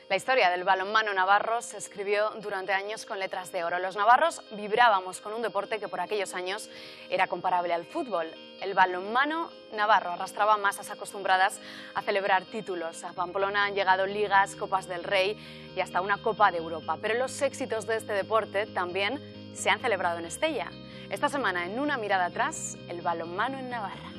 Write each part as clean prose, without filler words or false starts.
La historia del balonmano navarro se escribió durante años con letras de oro. Los navarros vibrábamos con un deporte que por aquellos años era comparable al fútbol. El balonmano navarro arrastraba masas acostumbradas a celebrar títulos. A Pamplona han llegado ligas, Copas del Rey y hasta una Copa de Europa. Pero los éxitos de este deporte también se han celebrado en Estella. Esta semana, en Una mirada atrás, el balonmano en Navarra.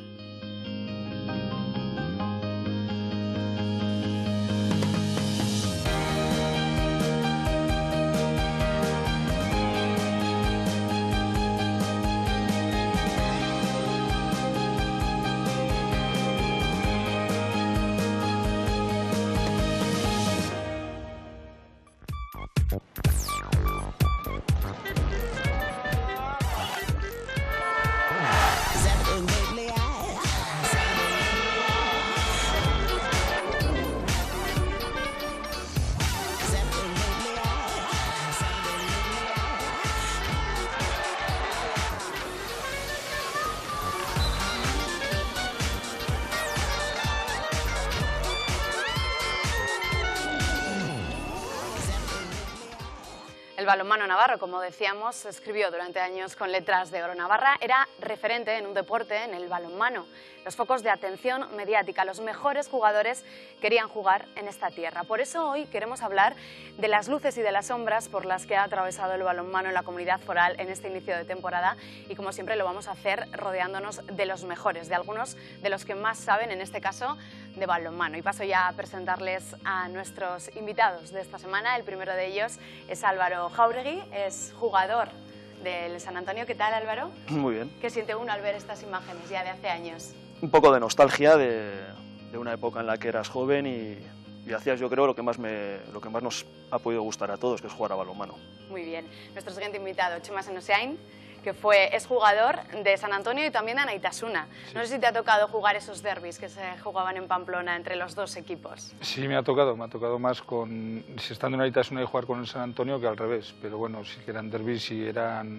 El balonmano navarro, como decíamos, se escribió durante años con letras de oro. Navarra era referente en un deporte, en el balonmano. Los focos de atención mediática, los mejores jugadores querían jugar en esta tierra. Por eso hoy queremos hablar de las luces y de las sombras por las que ha atravesado el balonmano en la comunidad foral en este inicio de temporada y como siempre lo vamos a hacer rodeándonos de los mejores, de algunos de los que más saben, en este caso, de balonmano. Y paso ya a presentarles a nuestros invitados de esta semana. El primero de ellos es Álvaro Jáuregui, es jugador del San Antonio. ¿Qué tal, Álvaro? Muy bien. ¿Qué siente uno al ver estas imágenes ya de hace años? Un poco de nostalgia de una época en la que eras joven y hacías, yo creo, lo que más nos ha podido gustar a todos, que es jugar a balonmano. Muy bien. Nuestro siguiente invitado, Txema Senosiain, que es jugador de San Antonio y también de Anaitasuna. Sí. No sé si te ha tocado jugar esos derbis que se jugaban en Pamplona entre los dos equipos. Sí, me ha tocado más si estando en Anaitasuna y jugar con el San Antonio que al revés, pero bueno, sí que eran derbis y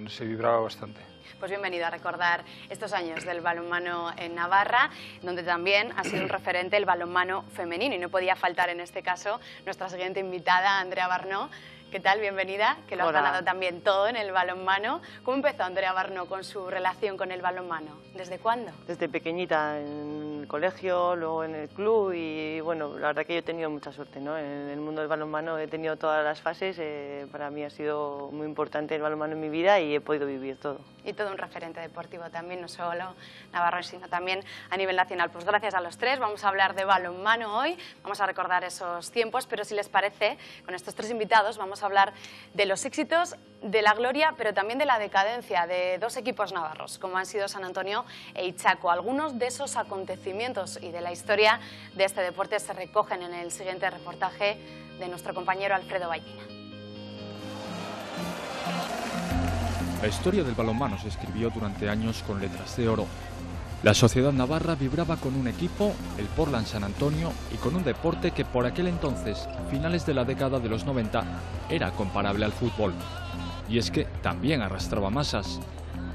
se vibraba bastante. Pues bienvenido a recordar estos años del balonmano en Navarra, donde también ha sido un referente el balonmano femenino y no podía faltar en este caso nuestra siguiente invitada, Andrea Barnó. ¿Qué tal? Bienvenida, que lo has ganado también todo en el balonmano. ¿Cómo empezó Andrea Barnó con su relación con el balonmano? ¿Desde cuándo? Desde pequeñita, en el colegio, luego en el club y bueno, la verdad que yo he tenido mucha suerte, ¿no? En el mundo del balonmano he tenido todas las fases, para mí ha sido muy importante el balonmano en mi vida y he podido vivir todo. Y todo un referente deportivo también, no solo navarro, sino también a nivel nacional. Pues gracias a los tres, vamos a hablar de balonmano hoy, vamos a recordar esos tiempos, pero si les parece, con estos tres invitados vamos a hablar de los éxitos, de la gloria, pero también de la decadencia de dos equipos navarros, como han sido San Antonio e Ichaco. Algunos de esos acontecimientos y de la historia de este deporte se recogen en el siguiente reportaje de nuestro compañero Alfredo Ballina. La historia del balonmano se escribió durante años con letras de oro. La sociedad navarra vibraba con un equipo, el Portland San Antonio, y con un deporte que por aquel entonces, finales de la década de los 90, era comparable al fútbol. Y es que también arrastraba masas.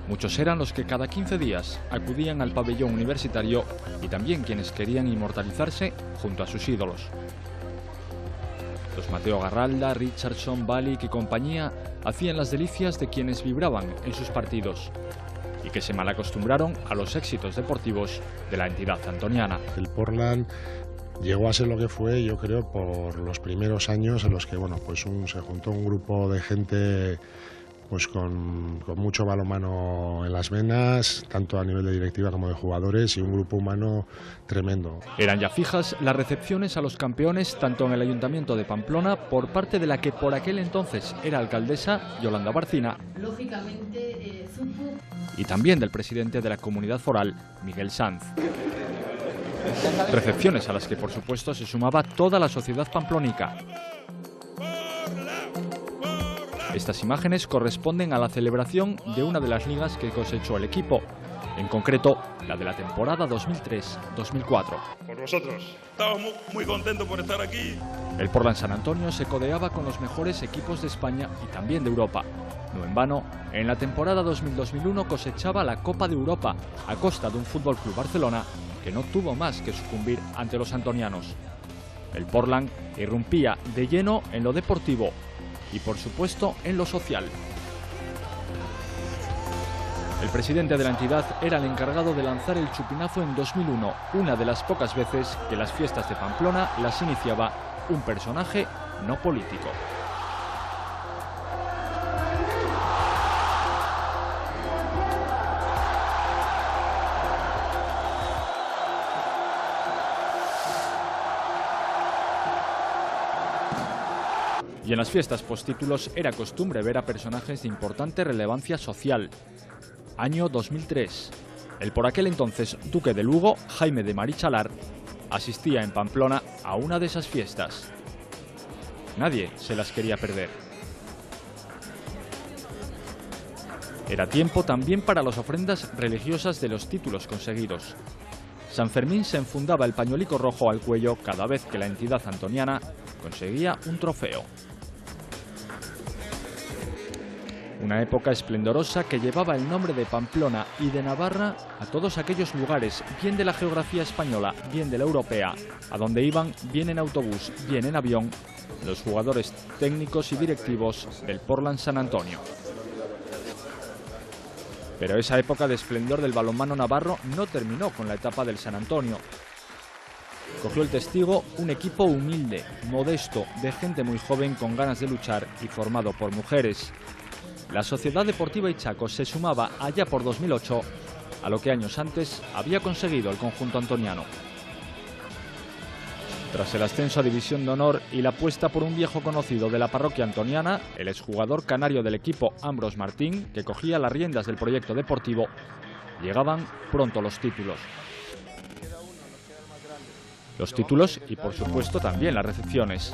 Muchos eran los que cada 15 días acudían al pabellón universitario y también quienes querían inmortalizarse junto a sus ídolos. Los Mateo Garralda, Richardson, Balic y compañía hacían las delicias de quienes vibraban en sus partidos y que se malacostumbraron a los éxitos deportivos de la entidad antoniana. El Portland llegó a ser lo que fue, yo creo, por los primeros años en los que se juntó un grupo de gente con mucho balonmano en las venas, tanto a nivel de directiva como de jugadores, y un grupo humano tremendo. Eran ya fijas las recepciones a los campeones tanto en el Ayuntamiento de Pamplona por parte de la que por aquel entonces era alcaldesa, Yolanda Barcina, y también del presidente de la comunidad foral, Miguel Sanz. Recepciones a las que por supuesto se sumaba toda la sociedad pamplónica. Estas imágenes corresponden a la celebración de una de las ligas que cosechó el equipo, en concreto la de la temporada 2003-2004. Por nosotros. Estamos muy contentos por estar aquí El Portland San Antonio se codeaba con los mejores equipos de España y también de Europa. No en vano, en la temporada 2000-2001 cosechaba la Copa de Europa a costa de un FC Barcelona que no tuvo más que sucumbir ante los antonianos. El Portland irrumpía de lleno en lo deportivo y, por supuesto, en lo social. El presidente de la entidad era el encargado de lanzar el chupinazo en 2001, una de las pocas veces que las fiestas de Pamplona las iniciaba un personaje no político. Y en las fiestas postítulos era costumbre ver a personajes de importante relevancia social. Año 2003. El por aquel entonces duque de Lugo, Jaime de Marichalar, asistía en Pamplona a una de esas fiestas. Nadie se las quería perder. Era tiempo también para las ofrendas religiosas de los títulos conseguidos. San Fermín se enfundaba el pañuelico rojo al cuello cada vez que la entidad antoniana conseguía un trofeo. Una época esplendorosa que llevaba el nombre de Pamplona y de Navarra a todos aquellos lugares, bien de la geografía española, bien de la europea, a donde iban, bien en autobús, bien en avión, los jugadores técnicos y directivos del Portland San Antonio. Pero esa época de esplendor del balonmano navarro no terminó con la etapa del San Antonio. Cogió el testigo un equipo humilde, modesto, de gente muy joven con ganas de luchar y formado por mujeres. La Sociedad Deportiva Ichaco se sumaba allá por 2008 a lo que años antes había conseguido el conjunto antoniano. Tras el ascenso a División de Honor y la apuesta por un viejo conocido de la parroquia antoniana, el exjugador canario del equipo Ambros Martín, que cogía las riendas del proyecto deportivo, llegaban pronto los títulos. Los títulos y, por supuesto, también las recepciones.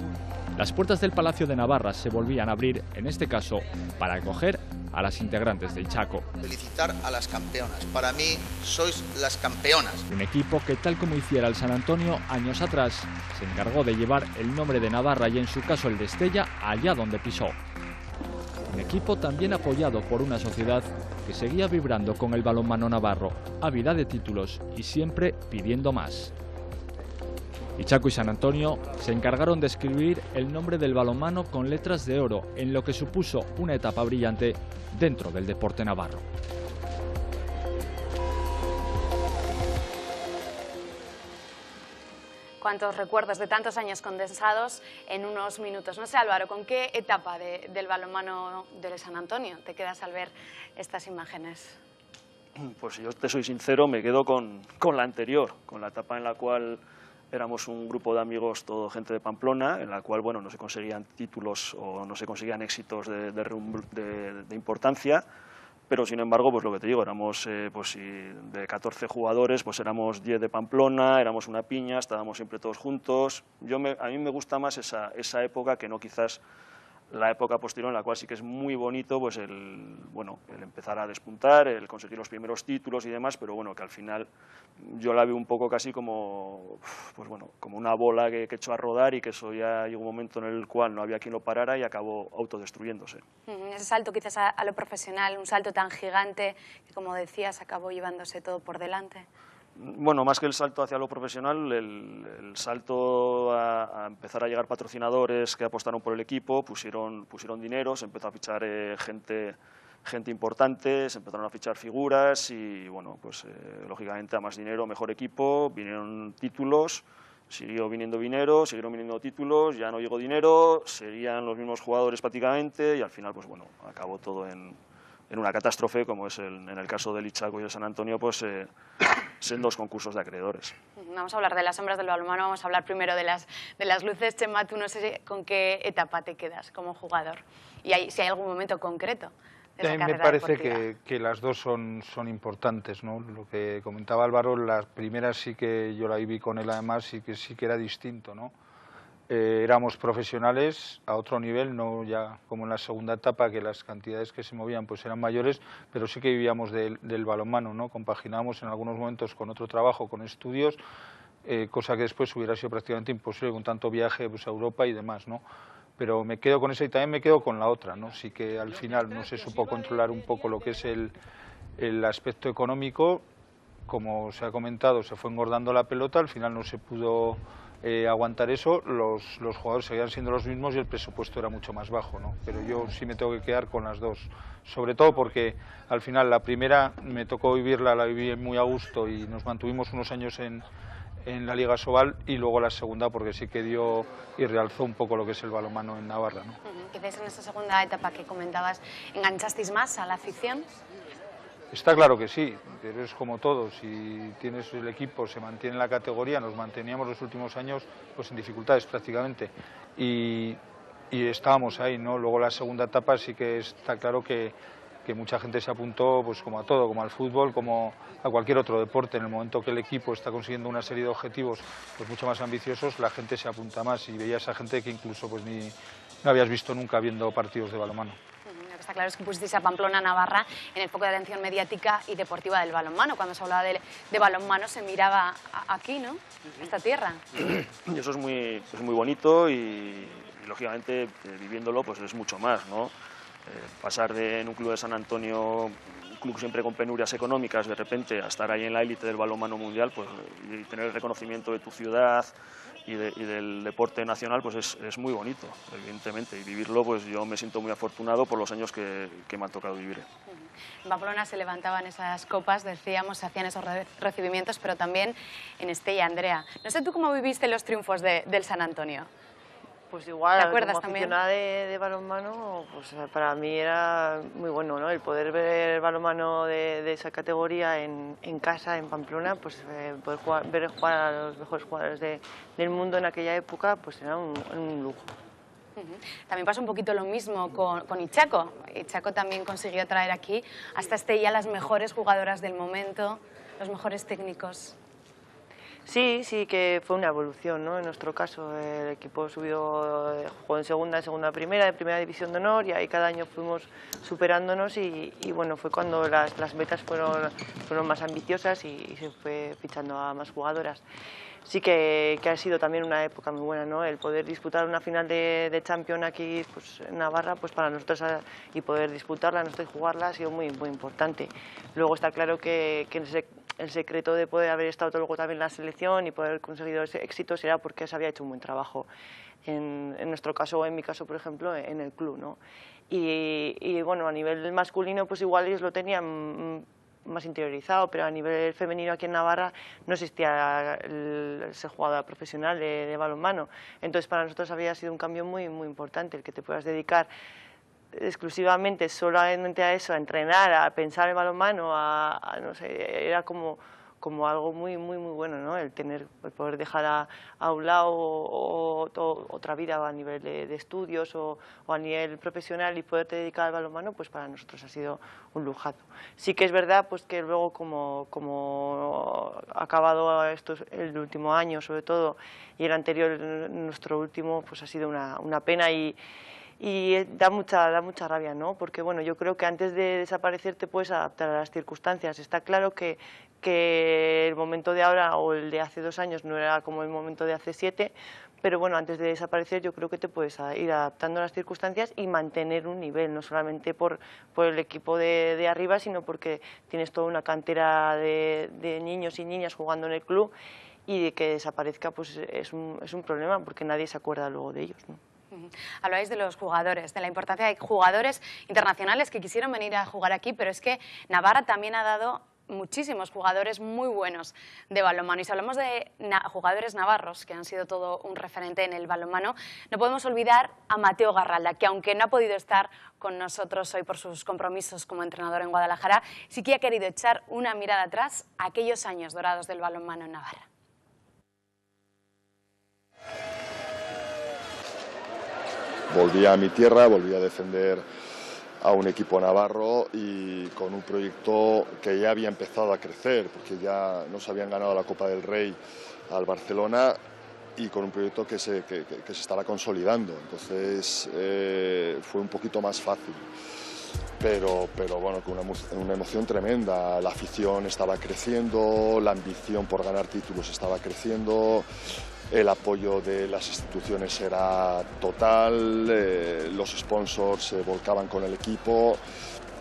Las puertas del Palacio de Navarra se volvían a abrir, en este caso, para acoger a las integrantes de Ichaco. Felicitar a las campeonas. Para mí, sois las campeonas. Un equipo que, tal como hiciera el San Antonio años atrás, se encargó de llevar el nombre de Navarra y, en su caso, el de Estella, allá donde pisó. Un equipo también apoyado por una sociedad que seguía vibrando con el balonmano navarro, ávida de títulos y siempre pidiendo más. Ichaco y San Antonio se encargaron de escribir el nombre del balonmano con letras de oro, en lo que supuso una etapa brillante dentro del deporte navarro. Cuántos recuerdos de tantos años condensados en unos minutos. No sé, Álvaro, ¿con qué etapa del balonmano del San Antonio te quedas al ver estas imágenes? Pues si yo te soy sincero, me quedo con la anterior, con la etapa en la cual éramos un grupo de amigos, todo gente de Pamplona, en la cual bueno, no se conseguían títulos o no se conseguían éxitos de importancia, pero sin embargo, pues lo que te digo, éramos pues, de 14 jugadores, pues éramos 10 de Pamplona, éramos una piña, estábamos siempre todos juntos. A mí me gusta más esa época que no quizás la época posterior, en la cual sí que es muy bonito pues el empezar a despuntar, el conseguir los primeros títulos y demás, pero bueno, que al final yo la veo un poco casi como, pues bueno, como una bola que echó a rodar y que eso ya llegó un momento en el cual no había quien lo parara y acabó autodestruyéndose. Ese salto quizás a lo profesional, un salto tan gigante que, como decías, acabó llevándose todo por delante. Bueno, más que el salto hacia lo profesional, el salto a empezar a llegar patrocinadores que apostaron por el equipo, pusieron dinero, se empezó a fichar gente importante, se empezaron a fichar figuras y, bueno, pues lógicamente a más dinero, mejor equipo, vinieron títulos, siguió viniendo dinero, siguieron viniendo títulos, ya no llegó dinero, seguían los mismos jugadores prácticamente y al final, pues bueno, acabó todo en una catástrofe, como es en el caso del Ichaco y el San Antonio, pues en dos concursos de acreedores. Vamos a hablar de las sombras del balonmano, vamos a hablar primero de las luces. Chema, tú no sé con qué etapa te quedas como jugador y si hay algún momento concreto de esa carrera me parece deportiva. que las dos son importantes, ¿no? Lo que comentaba Álvaro, la primera sí que yo la viví con él además sí que era distinto, ¿no? Éramos profesionales a otro nivel, no ya como en la segunda etapa, que las cantidades que se movían pues eran mayores, pero sí que vivíamos del balonmano, ¿no? Compaginábamos en algunos momentos con otro trabajo, con estudios, cosa que después hubiera sido prácticamente imposible con tanto viaje pues, a Europa y demás, ¿no? Pero me quedo con esa y también me quedo con la otra, ¿no? Sí que al final no se supo controlar un poco lo que es el aspecto económico. Como se ha comentado, se fue engordando la pelota, al final no se pudo aguantar eso, los jugadores seguían siendo los mismos y el presupuesto era mucho más bajo, ¿no? Pero yo sí me tengo que quedar con las dos, sobre todo porque al final la primera me tocó vivirla, la viví muy a gusto y nos mantuvimos unos años en la Liga Sobal, y luego la segunda porque sí que dio y realzó un poco lo que es el balonmano en Navarra, ¿no? Quizás en esta segunda etapa que comentabas, ¿enganchasteis más a la afición? Está claro que sí, pero es como todo, si tienes el equipo, se mantiene en la categoría, nos manteníamos los últimos años pues en dificultades prácticamente y estábamos ahí, ¿no? Luego la segunda etapa sí que está claro que mucha gente se apuntó pues como a todo, como al fútbol, como a cualquier otro deporte. En el momento que el equipo está consiguiendo una serie de objetivos pues mucho más ambiciosos, la gente se apunta más y veías a gente que incluso pues no habías visto nunca viendo partidos de balonmano. Lo que está claro es que pusisteis a Pamplona, Navarra, en el foco de atención mediática y deportiva del balonmano. Cuando se hablaba de balonmano se miraba aquí, ¿no? Esta tierra. Y eso es muy bonito y lógicamente viviéndolo pues es mucho más, ¿no? Pasar en un club de San Antonio, un club siempre con penurias económicas, de repente a estar ahí en la élite del balonmano mundial, pues y tener el reconocimiento de tu ciudad y del deporte nacional, pues es muy bonito, evidentemente, y vivirlo, pues yo me siento muy afortunado por los años que me han tocado vivir. En Pamplona se levantaban esas copas, decíamos, se hacían esos recibimientos, pero también en Estella, Andrea. No sé tú cómo viviste los triunfos del San Antonio. Pues igual, como también? aficionada de balonmano, pues para mí era muy bueno, ¿no? El poder ver el balonmano de esa categoría en casa, en Pamplona, pues poder ver jugar a los mejores jugadores del mundo en aquella época, pues era un lujo. También pasa un poquito lo mismo con Ichaco. Ichaco también consiguió traer aquí hasta Estella las mejores jugadoras del momento, los mejores técnicos. Sí, que fue una evolución, ¿no? En nuestro caso, el equipo jugó en segunda a primera, de primera división de honor, y ahí cada año fuimos superándonos y bueno, fue cuando las metas fueron más ambiciosas y se fue fichando a más jugadoras. Sí que ha sido también una época muy buena, ¿no? El poder disputar una final de Champions aquí pues, en Navarra, pues para nosotros, y poder disputarla, nosotros jugarla, ha sido muy importante. Luego está claro que el secreto de poder haber estado luego también en la selección y poder conseguido ese éxito será porque se había hecho un buen trabajo. En nuestro caso, o en mi caso, por ejemplo, en el club, ¿no? Y bueno, a nivel masculino, pues igual ellos lo tenían más interiorizado, pero a nivel femenino aquí en Navarra no existía ser jugadora profesional de balonmano. Entonces para nosotros había sido un cambio muy importante, el que te puedas dedicar exclusivamente solamente a eso, a entrenar, a pensar en balonmano, no sé, era como algo muy bueno, ¿no? El poder dejar a un lado otra vida a nivel de estudios o a nivel profesional y poderte dedicar al balonmano, pues para nosotros ha sido un lujazo. Sí que es verdad pues que luego como ha acabado el último año sobre todo y el anterior, nuestro último, pues ha sido una pena y da mucha rabia, ¿no? Porque bueno, yo creo que antes de desaparecer te puedes adaptar a las circunstancias. Está claro que el momento de ahora o el de hace 2 años no era como el momento de hace 7, pero bueno, antes de desaparecer yo creo que te puedes ir adaptando a las circunstancias y mantener un nivel, no solamente por el equipo de arriba, sino porque tienes toda una cantera de niños y niñas jugando en el club, y de que desaparezca pues es un problema porque nadie se acuerda luego de ellos, ¿no? Habláis de los jugadores, de la importancia de jugadores internacionales que quisieron venir a jugar aquí, pero es que Navarra también ha dado muchísimos jugadores muy buenos de balonmano. Y si hablamos de jugadores navarros, que han sido todo un referente en el balonmano, no podemos olvidar a Mateo Garralda, que aunque no ha podido estar con nosotros hoy por sus compromisos como entrenador en Guadalajara, sí que ha querido echar una mirada atrás a aquellos años dorados del balonmano en Navarra. Volví a mi tierra, volví a defender a un equipo navarro y con un proyecto que ya había empezado a crecer, porque ya nos habían ganado la Copa del Rey al Barcelona y con un proyecto que se estaba consolidando. Entonces fue un poquito más fácil. pero bueno, con una emoción tremenda. La afición estaba creciendo, la ambición por ganar títulos estaba creciendo, el apoyo de las instituciones era total, los sponsors se volcaban con el equipo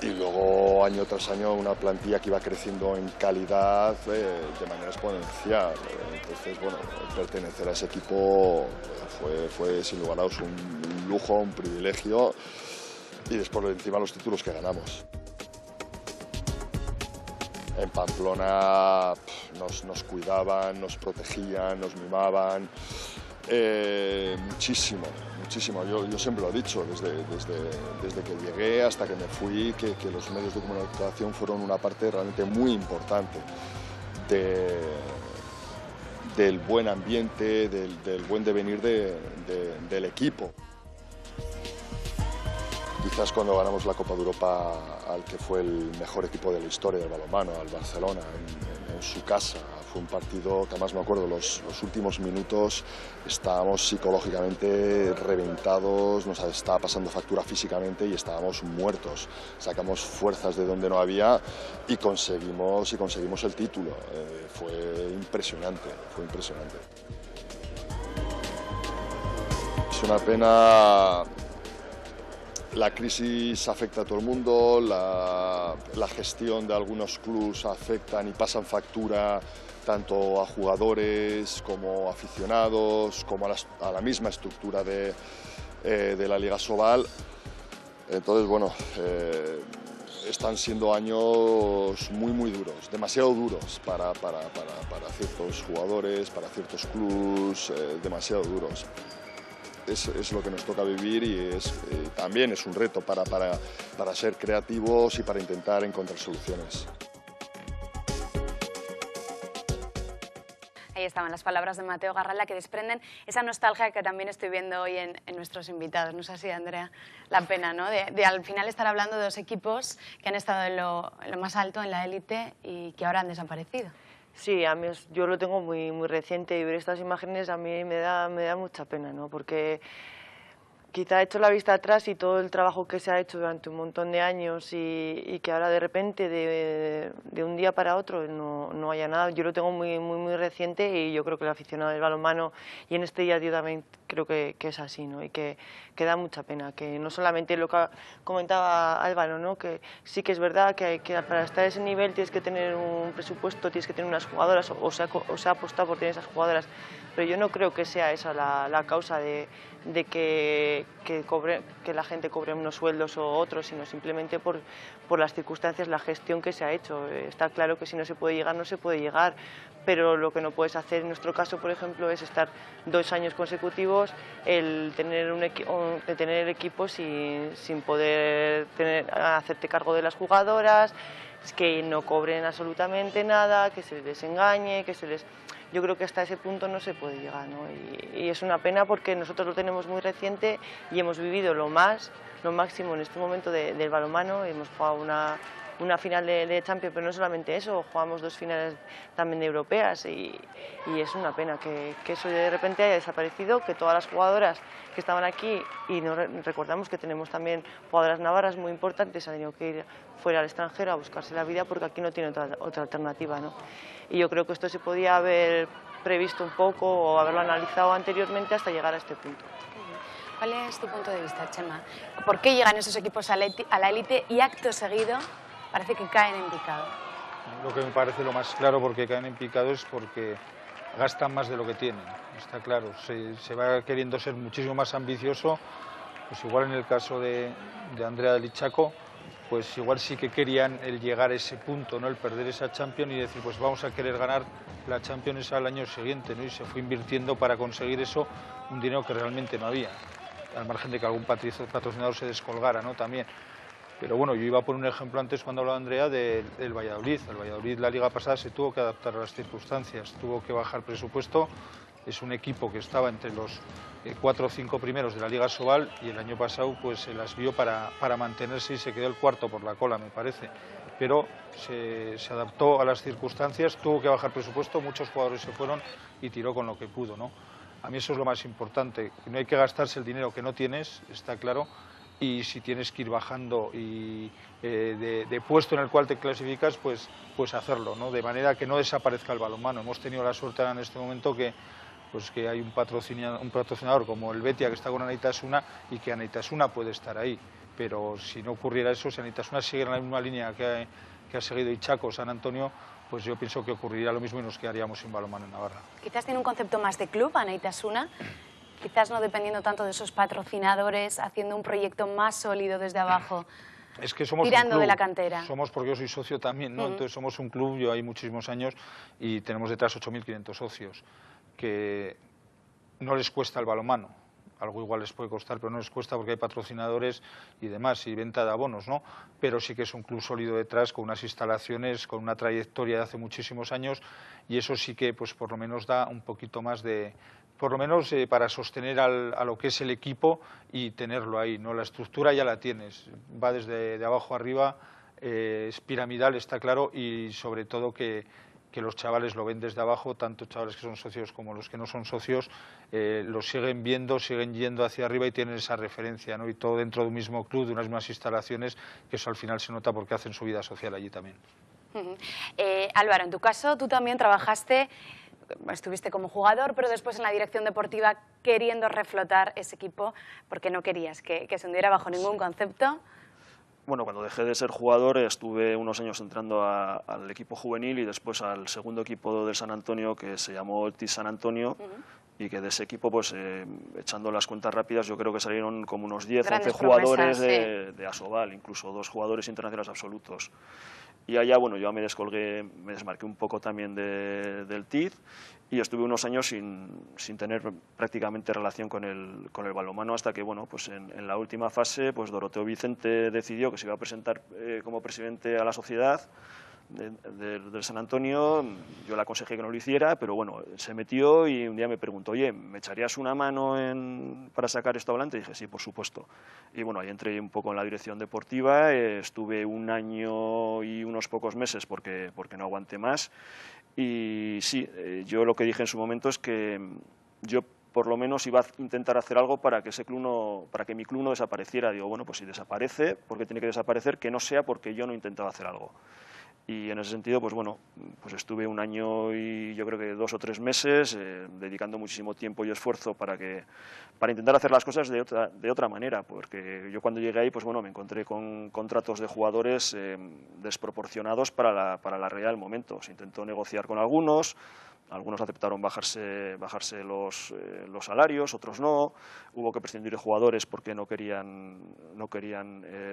y luego año tras año una plantilla que iba creciendo en calidad de manera exponencial. Entonces, bueno, pertenecer a ese equipo fue sin lugar a dudas un lujo, un privilegio. Y después encima los títulos que ganamos. En Pamplona nos cuidaban, nos protegían, nos mimaban, muchísimo, muchísimo. Yo siempre lo he dicho, desde que llegué hasta que me fui, que los medios de comunicación fueron una parte realmente muy importante del buen ambiente, del buen devenir del equipo. Quizás cuando ganamos la Copa de Europa al que fue el mejor equipo de la historia del balonmano, al Barcelona, en su casa, fue un partido que además me acuerdo, los últimos minutos estábamos psicológicamente reventados, nos estaba pasando factura físicamente y estábamos muertos. Sacamos fuerzas de donde no había y conseguimos el título. Fue impresionante, fue impresionante. Es una pena. La crisis afecta a todo el mundo, la gestión de algunos clubes afectan y pasan factura tanto a jugadores como a aficionados, como a la misma estructura de la Liga Sobal. Entonces, bueno, están siendo años muy duros, demasiado duros para ciertos jugadores, para ciertos clubes, demasiado duros. Es lo que nos toca vivir y también es un reto para ser creativos y para intentar encontrar soluciones. Ahí estaban las palabras de Mateo Garralda que desprenden esa nostalgia que también estoy viendo hoy en nuestros invitados. ¿No es así, Andrea? La pena, ¿no? De al final estar hablando de dos equipos que han estado en lo más alto, en la élite, y que ahora han desaparecido. Sí, a mí yo lo tengo muy reciente y ver estas imágenes a mí me da mucha pena, ¿no? Porque quizá he hecho la vista atrás y todo el trabajo que se ha hecho durante un montón de años y que ahora de repente de un día para otro no haya nada. Yo lo tengo muy reciente y yo creo que el aficionado del balonmano y en este día yo también creo que es así, ¿no? Y que da mucha pena, que no solamente lo que comentaba Álvaro, ¿no? Que sí que es verdad que para estar a ese nivel tienes que tener un presupuesto, tienes que tener unas jugadoras o se ha apostado por tener esas jugadoras, pero yo no creo que sea esa la causa de que la gente cobre unos sueldos o otros, sino simplemente por las circunstancias, la gestión que se ha hecho. Está claro que si no se puede llegar, no se puede llegar, pero lo que no puedes hacer en nuestro caso, por ejemplo, es estar 2 años consecutivos, el tener el equipo sin poder hacerte cargo de las jugadoras, que no cobren absolutamente nada, que se les engañe, Yo creo que hasta ese punto no se puede llegar, ¿no? Y es una pena porque nosotros lo tenemos muy reciente y hemos vivido lo máximo en este momento del balonmano. Hemos jugado una final de Champions, pero no solamente eso, jugamos 2 finales también de europeas y es una pena que eso de repente haya desaparecido, que todas las jugadoras que estaban aquí, y recordamos que tenemos también jugadoras navarras muy importantes, han tenido que ir fuera al extranjero a buscarse la vida porque aquí no tiene otra alternativa, ¿no? Y yo creo que esto se podía haber previsto un poco o haberlo analizado anteriormente hasta llegar a este punto. ¿Cuál es tu punto de vista, Chema? ¿Por qué llegan esos equipos a la élite y acto seguido parece que caen en picado? Lo que me parece lo más claro porque caen en picado es porque gastan más de lo que tienen, está claro. Se va queriendo ser muchísimo más ambicioso, pues igual en el caso de Andrea del Chaco, pues igual sí que querían el llegar a ese punto, ¿no? El perder esa Champions y decir, pues vamos a querer ganar la Champions al año siguiente, ¿no? Y se fue invirtiendo para conseguir eso un dinero que realmente no había, al margen de que algún patrocinador se descolgara, ¿no? También. Pero bueno, yo iba a poner un ejemplo antes cuando hablaba Andrea del Valladolid. El Valladolid la liga pasada se tuvo que adaptar a las circunstancias, tuvo que bajar presupuesto. Es un equipo que estaba entre los 4 o 5 primeros de la Liga Sobal y el año pasado pues se las vio para mantenerse y se quedó el 4º por la cola, me parece. Pero se adaptó a las circunstancias, tuvo que bajar presupuesto, muchos jugadores se fueron y tiró con lo que pudo, ¿no? A mí eso es lo más importante, no hay que gastarse el dinero que no tienes, está claro, y si tienes que ir bajando y de puesto en el cual te clasificas, pues hacerlo, ¿no? De manera que no desaparezca el balonmano. Hemos tenido la suerte en este momento que hay un patrocinador como el Betia que está con Anaitasuna y que Anaitasuna puede estar ahí, pero si no ocurriera eso, si Anaitasuna sigue en la misma línea que ha seguido Ichaco, San Antonio, pues yo pienso que ocurriría lo mismo y nos quedaríamos sin balonmano en Navarra. Quizás tiene un concepto más de club, Anaitasuna, quizás no dependiendo tanto de esos patrocinadores, haciendo un proyecto más sólido desde abajo. Es que somos tirando un club, de la cantera. Somos, porque yo soy socio también, ¿no? Entonces somos un club, yo hay muchísimos años y tenemos detrás 8.500 socios, que no les cuesta el balonmano. Algo igual les puede costar, pero no les cuesta porque hay patrocinadores y demás, y venta de abonos, ¿no? Pero sí que es un club sólido detrás, con unas instalaciones, con una trayectoria de hace muchísimos años, y eso sí que, pues por lo menos da un poquito más de... por lo menos para sostener a lo que es el equipo y tenerlo ahí, ¿no? La estructura ya la tienes, va desde de abajo arriba, es piramidal, está claro, y sobre todo que los chavales lo ven desde abajo, tanto chavales que son socios como los que no son socios, lo siguen viendo, siguen yendo hacia arriba y tienen esa referencia, ¿no? Y todo dentro de un mismo club, de unas mismas instalaciones, que eso al final se nota porque hacen su vida social allí también. Álvaro, en tu caso, tú también trabajaste, estuviste como jugador, pero después en la dirección deportiva queriendo reflotar ese equipo porque no querías que se hundiera bajo ningún concepto. Bueno, cuando dejé de ser jugador estuve unos años entrando al equipo juvenil y después al segundo equipo del San Antonio, que se llamó el TIS San Antonio, y que de ese equipo, pues echando las cuentas rápidas, yo creo que salieron como unos 10, 11 jugadores de Asobal, incluso 2 jugadores internacionales absolutos. Y allá, bueno, yo me descolgué, me desmarqué un poco también del TID y estuve unos años sin tener prácticamente relación con el balonmano, hasta que, bueno, pues en la última fase, pues Doroteo Vicente decidió que se iba a presentar como presidente a la sociedad del San Antonio. Yo le aconsejé que no lo hiciera, pero bueno, se metió y un día me preguntó, oye, ¿me echarías una mano para sacar esto adelante? Y dije, sí, por supuesto. Y bueno, ahí entré un poco en la dirección deportiva, estuve un año y unos pocos meses porque no aguanté más. Y sí, yo lo que dije en su momento es que yo por lo menos iba a intentar hacer algo para que mi club no desapareciera. Digo, bueno, pues si desaparece, ¿por qué tiene que desaparecer? Que no sea porque yo no intentaba hacer algo. Y en ese sentido, pues bueno, pues estuve un año y yo creo que 2 o 3 meses dedicando muchísimo tiempo y esfuerzo para intentar hacer las cosas de otra manera, porque yo cuando llegué ahí, pues bueno, me encontré con contratos de jugadores desproporcionados para la realidad del momento. Se intentó negociar con algunos aceptaron bajarse los salarios, otros no. Hubo que prescindir de jugadores porque no querían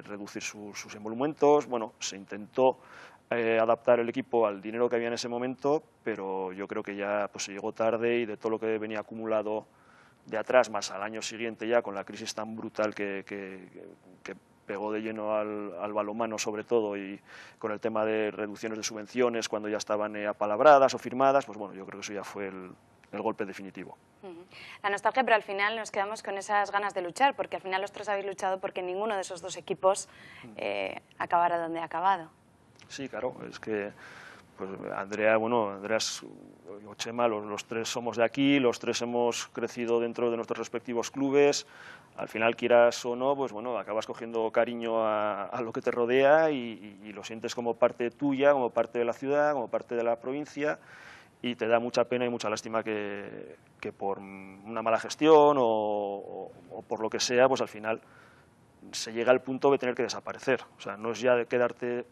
reducir sus emolumentos. Bueno, se intentó adaptar el equipo al dinero que había en ese momento, pero yo creo que ya pues se llegó tarde y de todo lo que venía acumulado de atrás, más al año siguiente ya con la crisis tan brutal que pegó de lleno al balonmano sobre todo, y con el tema de reducciones de subvenciones cuando ya estaban apalabradas o firmadas, pues bueno, yo creo que eso ya fue el golpe definitivo. La nostalgia, pero al final nos quedamos con esas ganas de luchar, porque al final los 3 habéis luchado porque ninguno de esos 2 equipos acabara donde ha acabado. Sí, claro, es que pues Andrea o Chema, los 3 somos de aquí, los 3 hemos crecido dentro de nuestros respectivos clubes. Al final, quieras o no, pues bueno, acabas cogiendo cariño a lo que te rodea y lo sientes como parte tuya, como parte de la ciudad, como parte de la provincia, y te da mucha pena y mucha lástima que por una mala gestión o por lo que sea, pues al final se llega al punto de tener que desaparecer. O sea, no es ya de quedarte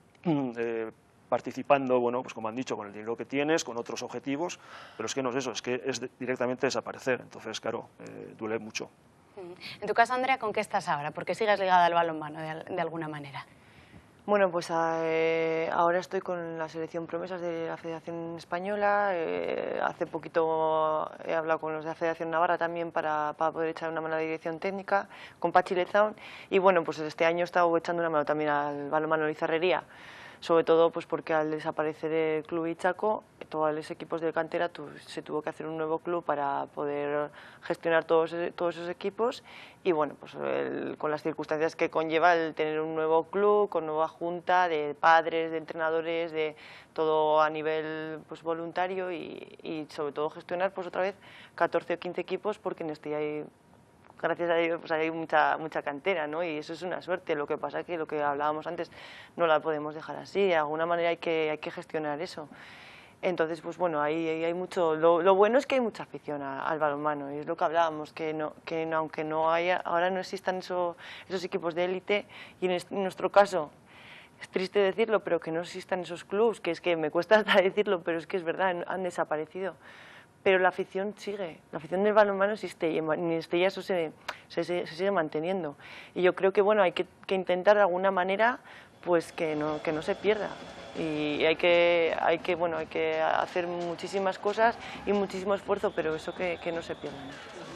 participando, bueno, pues como han dicho, con el dinero que tienes, con otros objetivos, pero es que no es eso, es que es directamente desaparecer. Entonces, claro, duele mucho. En tu caso, Andrea, ¿con qué estás ahora? Porque sigues ligada al balonmano de alguna manera. Bueno, pues ahora estoy con la selección promesas de la Federación Española. Hace poquito he hablado con los de la Federación Navarra también para poder echar una mano a la dirección técnica, con Pachi Lezaun. Y bueno, pues este año he estado echando una mano también al balonmano Lizarrería, sobre todo pues porque al desaparecer el club Ichaco, todos los equipos de cantera se tuvo que hacer un nuevo club para poder gestionar todos esos equipos, y bueno, pues con las circunstancias que conlleva el tener un nuevo club, con nueva junta de padres, de entrenadores, de todo a nivel pues voluntario, y sobre todo gestionar pues otra vez 14 o 15 equipos, porque en este hay gracias a Dios pues hay mucha cantera, ¿no? Y eso es una suerte. Lo que pasa es que lo que hablábamos antes no la podemos dejar así, de alguna manera hay que gestionar eso. Entonces, pues bueno, ahí hay mucho. Lo bueno es que hay mucha afición al balonmano, y es lo que hablábamos, que aunque no haya, ahora no existan esos equipos de élite, y en nuestro caso, es triste decirlo, pero que no existan esos clubs, que es que me cuesta hasta decirlo, pero es que es verdad, han desaparecido. Pero la afición sigue, la afición del balonmano existe, y en Estella eso se sigue manteniendo. Y yo creo que bueno, hay que intentar de alguna manera pues que no se pierda. Y hay que hacer muchísimas cosas y muchísimo esfuerzo, pero eso que no se pierda.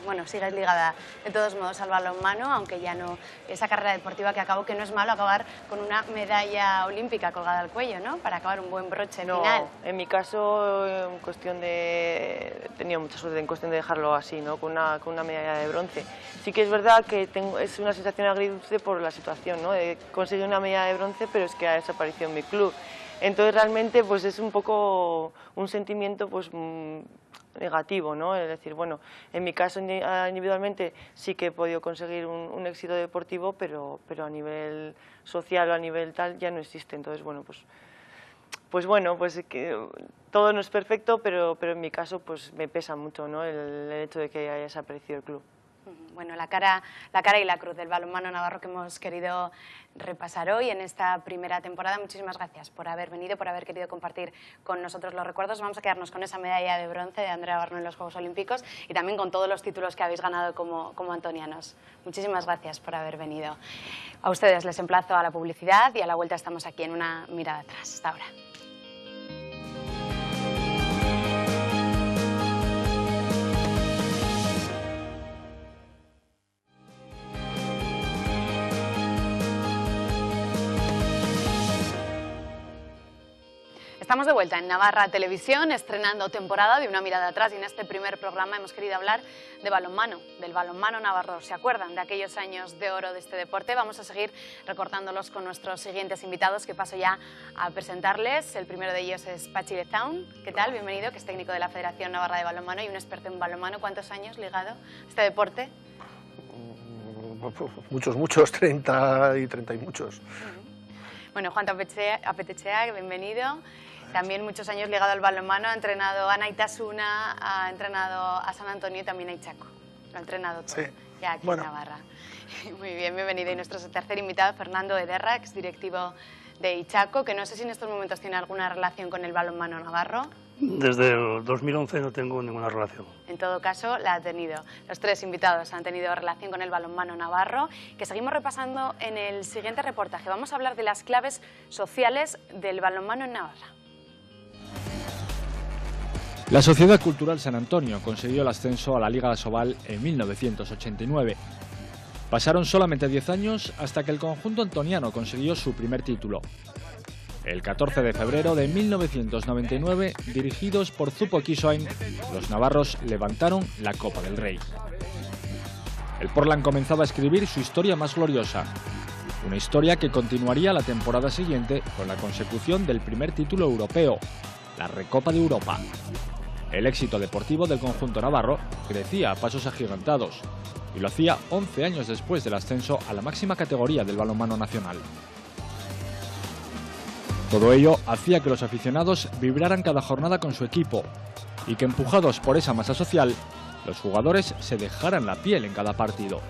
Bueno, sigues ligada de todos modos al balonmano, aunque ya no esa carrera deportiva que acabó, que no es malo acabar con una medalla olímpica colgada al cuello, ¿no? Para acabar un buen broche final. En mi caso, he tenido mucha suerte en cuestión de dejarlo así, ¿no? Con una medalla de bronce. Sí que es verdad que es una sensación agridulce por la situación, ¿no? He conseguido una medalla de bronce, pero es que ha desaparecido en mi club. Entonces realmente pues es un poco un sentimiento pues negativo, ¿no? Es decir, bueno, en mi caso individualmente sí que he podido conseguir un éxito deportivo, pero a nivel social o a nivel tal ya no existe. Entonces, bueno, pues que todo no es perfecto, pero en mi caso pues me pesa mucho, ¿no? El hecho de que haya desaparecido el club. Bueno, la cara y la cruz del balonmano navarro que hemos querido repasar hoy en esta primera temporada. Muchísimas gracias por haber venido, por haber querido compartir con nosotros los recuerdos. Vamos a quedarnos con esa medalla de bronce de Andrea Barno en los Juegos Olímpicos y también con todos los títulos que habéis ganado como antonianos. Muchísimas gracias por haber venido. A ustedes les emplazo a la publicidad y a la vuelta estamos aquí en Una Mirada Atrás. Hasta ahora. Estamos de vuelta en Navarra Televisión, estrenando temporada de Una Mirada Atrás, y en este primer programa hemos querido hablar de balonmano, del balonmano navarro. ¿Se acuerdan de aquellos años de oro de este deporte? Vamos a seguir recordándolos con nuestros siguientes invitados, que paso ya a presentarles. El primero de ellos es Patxi Lezaun. ¿Qué tal? Bienvenido, que es técnico de la Federación Navarra de Balonmano y un experto en balonmano. ¿Cuántos años ligado a este deporte? Muchos, 30 y muchos. Bueno, Juan Apetechea, bienvenido. También muchos años ligado al balonmano, ha entrenado a Naitasuna, ha entrenado a San Antonio y también a Ichaco. Lo ha entrenado todo, sí. Ya aquí en Navarra. Muy bien, bienvenido. Y nuestro tercer invitado, Fernando Ederra, exdirectivo de Ichaco, que no sé si en estos momentos tiene alguna relación con el balonmano navarro. Desde el 2011 no tengo ninguna relación. En todo caso, la ha tenido. Los tres invitados han tenido relación con el balonmano navarro, que seguimos repasando en el siguiente reportaje. Vamos a hablar de las claves sociales del balonmano en Navarra. La Sociedad Cultural San Antonio consiguió el ascenso a la Liga Asobal en 1989. Pasaron solamente 10 años hasta que el conjunto antoniano consiguió su primer título. El 14 de febrero de 1999, dirigidos por Zupo Kisoain, los navarros levantaron la Copa del Rey. El Portland comenzaba a escribir su historia más gloriosa, una historia que continuaría la temporada siguiente con la consecución del primer título europeo, la Recopa de Europa. El éxito deportivo del conjunto navarro crecía a pasos agigantados y lo hacía 11 años después del ascenso a la máxima categoría del balonmano nacional. Todo ello hacía que los aficionados vibraran cada jornada con su equipo y que, empujados por esa masa social, los jugadores se dejaran la piel en cada partido.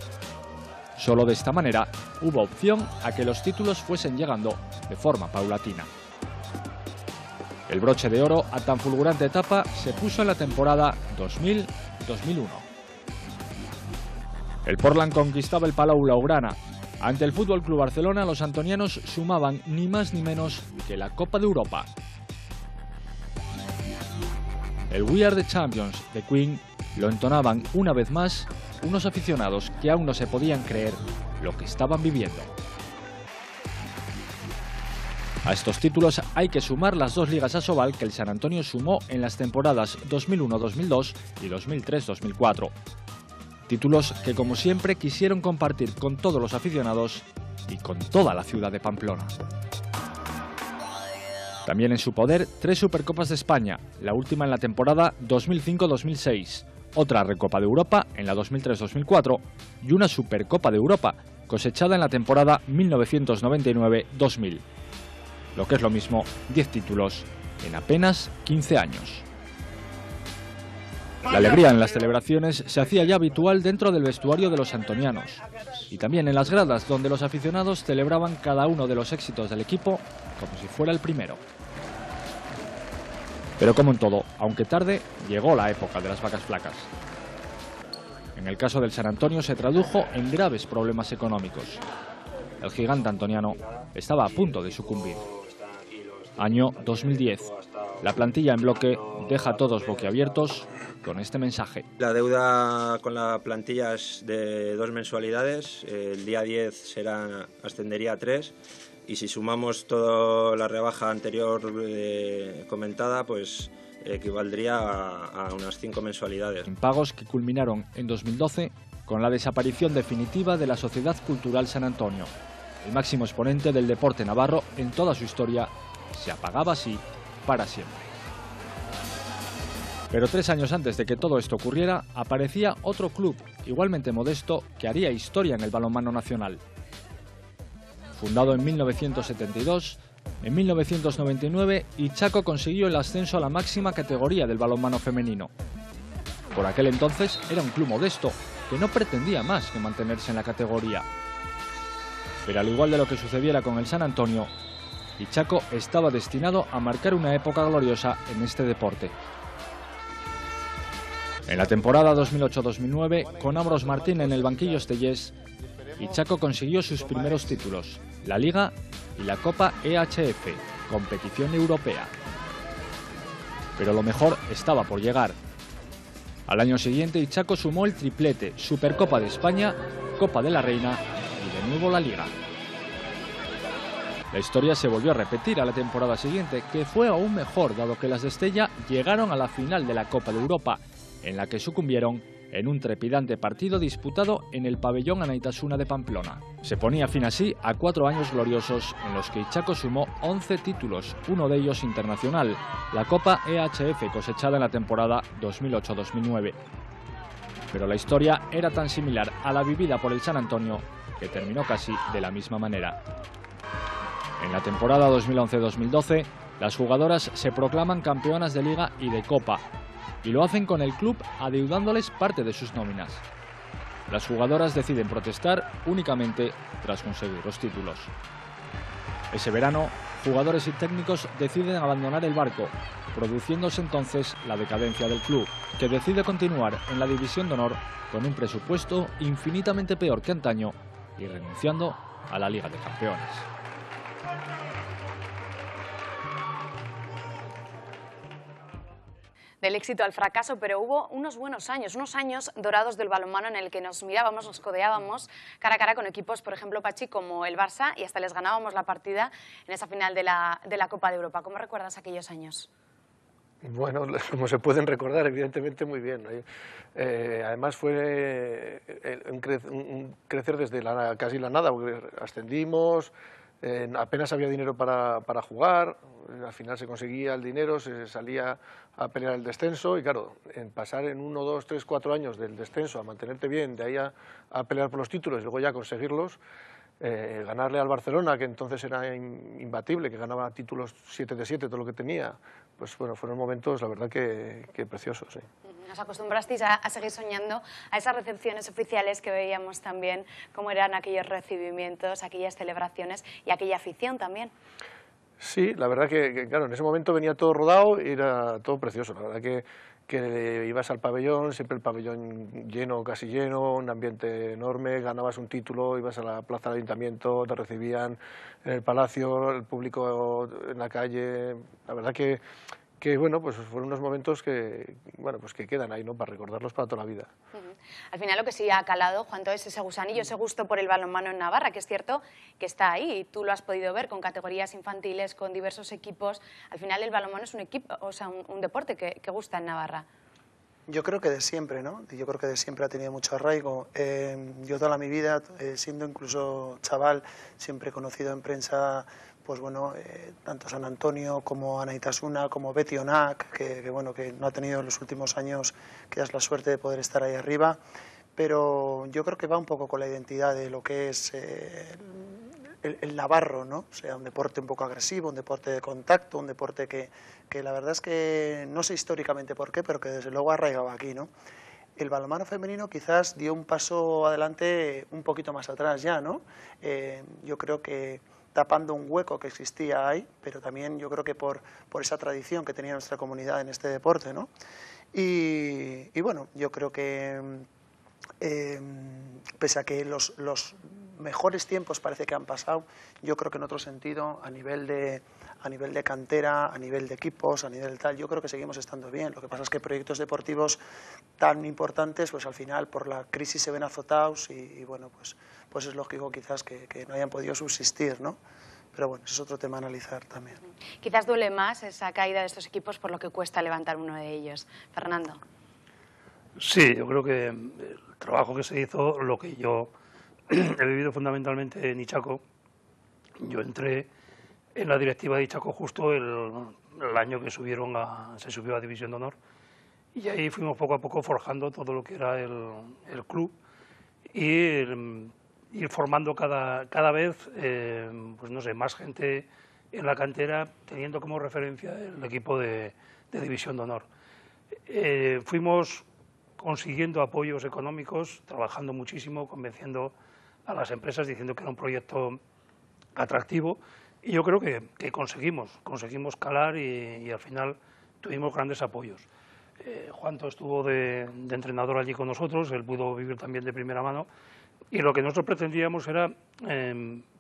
Solo de esta manera hubo opción a que los títulos fuesen llegando de forma paulatina. El broche de oro a tan fulgurante etapa se puso en la temporada 2000-2001. El Portland conquistaba el Palau Blaugrana. Ante el Fútbol Club Barcelona, los antonianos sumaban ni más ni menos que la Copa de Europa. El We Are the Champions de Queen lo entonaban una vez más unos aficionados que aún no se podían creer lo que estaban viviendo. A estos títulos hay que sumar las dos ligas Asobal que el San Antonio sumó en las temporadas 2001-2002 y 2003-2004. Títulos que, como siempre, quisieron compartir con todos los aficionados y con toda la ciudad de Pamplona. También en su poder 3 Supercopas de España, la última en la temporada 2005-2006, otra Recopa de Europa en la 2003-2004 y una Supercopa de Europa cosechada en la temporada 1999-2000. Lo que es lo mismo, 10 títulos en apenas 15 años. La alegría en las celebraciones se hacía ya habitual dentro del vestuario de los antonianos y también en las gradas, donde los aficionados celebraban cada uno de los éxitos del equipo como si fuera el primero. Pero como en todo, aunque tarde, llegó la época de las vacas flacas. En el caso del San Antonio se tradujo en graves problemas económicos. El gigante antoniano estaba a punto de sucumbir. Año 2010. La plantilla en bloque deja a todos boquiabiertos con este mensaje. La deuda con la plantilla es de 2 mensualidades. El día 10 ascendería a 3. Y si sumamos toda la rebaja anterior comentada, pues equivaldría a unas 5 mensualidades. Impagos que culminaron en 2012 con la desaparición definitiva de la Sociedad Cultural San Antonio. El máximo exponente del deporte navarro en toda su historia se apagaba así para siempre. Pero 3 años antes de que todo esto ocurriera, aparecía otro club igualmente modesto que haría historia en el balonmano nacional. Fundado en 1972, en 1999 Ichaco consiguió el ascenso a la máxima categoría del balonmano femenino. Por aquel entonces era un club modesto que no pretendía más que mantenerse en la categoría. Pero al igual de lo que sucediera con el San Antonio, Ichaco estaba destinado a marcar una época gloriosa en este deporte. En la temporada 2008-2009, con Ambros Martín en el banquillo estellés, Ichaco consiguió sus primeros títulos, la Liga y la Copa EHF, competición europea. Pero lo mejor estaba por llegar. Al año siguiente, Ichaco sumó el triplete, Supercopa de España, Copa de la Reina y de nuevo la Liga. La historia se volvió a repetir a la temporada siguiente, que fue aún mejor, dado que las de Estella llegaron a la final de la Copa de Europa, en la que sucumbieron en un trepidante partido disputado en el pabellón Anaitasuna de Pamplona. Se ponía fin así a 4 años gloriosos en los que Ichaco sumó 11 títulos, uno de ellos internacional, la Copa EHF cosechada en la temporada 2008-2009. Pero la historia era tan similar a la vivida por el San Antonio que terminó casi de la misma manera. En la temporada 2011-2012, las jugadoras se proclaman campeonas de Liga y de Copa, y lo hacen con el club adeudándoles parte de sus nóminas. Las jugadoras deciden protestar únicamente tras conseguir los títulos. Ese verano, jugadores y técnicos deciden abandonar el barco, produciéndose entonces la decadencia del club, que decide continuar en la División de Honor con un presupuesto infinitamente peor que antaño y renunciando a la Liga de Campeones. Del éxito al fracaso, pero hubo unos buenos años, unos años dorados del balonmano en el que nos mirábamos, nos codeábamos cara a cara con equipos, por ejemplo, Pachi, como el Barça, y hasta les ganábamos la partida en esa final de la Copa de Europa. ¿Cómo recuerdas aquellos años? Bueno, como se pueden recordar, evidentemente muy bien. Además fue un crecer desde casi la nada, porque ascendimos, apenas había dinero para jugar, al final se conseguía el dinero, se salía a pelear el descenso y claro, en pasar en 1, 2, 3, 4 años del descenso a mantenerte bien, de ahí a pelear por los títulos y luego ya conseguirlos, ganarle al Barcelona, que entonces era imbatible, que ganaba títulos 7 de 7, todo lo que tenía, pues bueno, fueron momentos, la verdad, que preciosos. Sí. Nos acostumbrasteis a seguir soñando a esas recepciones oficiales que veíamos también, cómo eran aquellos recibimientos, aquellas celebraciones y aquella afición también. Sí, la verdad que claro, en ese momento venía todo rodado y era todo precioso. La verdad que ibas al pabellón, siempre el pabellón lleno, casi lleno, un ambiente enorme, ganabas un título, ibas a la plaza del ayuntamiento, te recibían en el palacio, el público en la calle. La verdad que bueno, pues fueron unos momentos que quedan ahí, ¿no?, para recordarlos para toda la vida. Al final lo que sí ha calado, Juanto, es ese gusanillo, ese gusto por el balonmano en Navarra, que es cierto que está ahí, y tú lo has podido ver con categorías infantiles, con diversos equipos. Al final el balonmano es un equipo, o sea, un deporte que gusta en Navarra. Yo creo que de siempre, ¿no? Yo creo que de siempre ha tenido mucho arraigo. Yo toda mi vida, siendo incluso chaval, siempre he conocido en prensa pues bueno, tanto San Antonio como Anaitasuna, como Betionac, que bueno, que no ha tenido en los últimos años quizás la suerte de poder estar ahí arriba, pero yo creo que va un poco con la identidad de lo que es el navarro, ¿no? O sea, un deporte un poco agresivo, un deporte de contacto, un deporte que la verdad es que no sé históricamente por qué, pero que desde luego ha arraigado aquí, ¿no? El balonmano femenino quizás dio un paso adelante un poquito más atrás ya, ¿no? Yo creo que tapando un hueco que existía ahí, pero también yo creo que por esa tradición que tenía nuestra comunidad en este deporte, ¿no? Y bueno, yo creo que pese a que los mejores tiempos parece que han pasado, yo creo que en otro sentido, a nivel de cantera, a nivel de equipos, a nivel tal, yo creo que seguimos estando bien. Lo que pasa es que proyectos deportivos tan importantes, pues al final por la crisis se ven azotados y bueno, pues es lógico quizás que no hayan podido subsistir, ¿no? Pero bueno, ese es otro tema a analizar también. Quizás duele más esa caída de estos equipos por lo que cuesta levantar uno de ellos. Fernando. Sí, yo creo que el trabajo que se hizo, lo que yo he vivido fundamentalmente en Ichaco, yo entré en la directiva de Ichaco justo el año que se subió a División de Honor, y ahí fuimos poco a poco forjando todo lo que era el club y ir formando cada vez pues no sé, más gente en la cantera, teniendo como referencia el equipo de División de Honor. Fuimos consiguiendo apoyos económicos, trabajando muchísimo, convenciendo a las empresas, diciendo que era un proyecto atractivo, y yo creo que conseguimos calar y al final tuvimos grandes apoyos. Juanto estuvo de entrenador allí con nosotros, él pudo vivir también de primera mano, y lo que nosotros pretendíamos era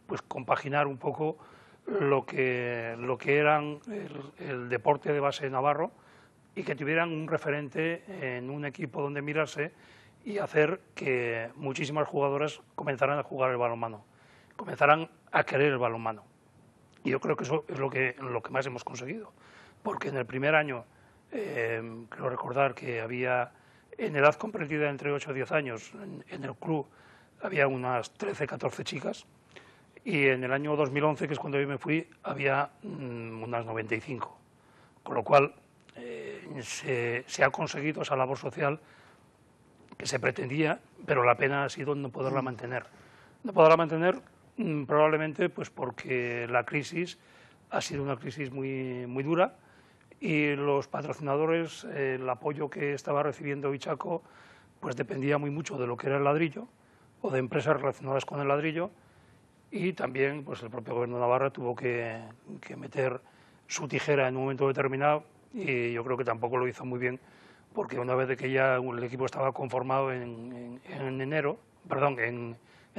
pues compaginar un poco lo que eran el deporte de base navarro, y que tuvieran un referente en un equipo donde mirarse y hacer que muchísimas jugadoras comenzaran a jugar el balonmano, comenzaran a querer el balonmano. Y yo creo que eso es lo que más hemos conseguido, porque en el primer año, creo recordar que había, en edad comprendida entre 8 y 10 años, en el club había unas 13, 14 chicas, y en el año 2011, que es cuando yo me fui, había unas 95, con lo cual se ha conseguido esa labor social que se pretendía, pero la pena ha sido no poderla mantener. No poderla mantener probablemente pues porque la crisis ha sido una crisis muy dura, y los patrocinadores, el apoyo que estaba recibiendo Ichaco, pues dependía muy mucho de lo que era el ladrillo o de empresas relacionadas con el ladrillo, y también pues el propio Gobierno de Navarra tuvo que meter su tijera en un momento determinado, y yo creo que tampoco lo hizo muy bien, porque una vez de que ya el equipo estaba conformado en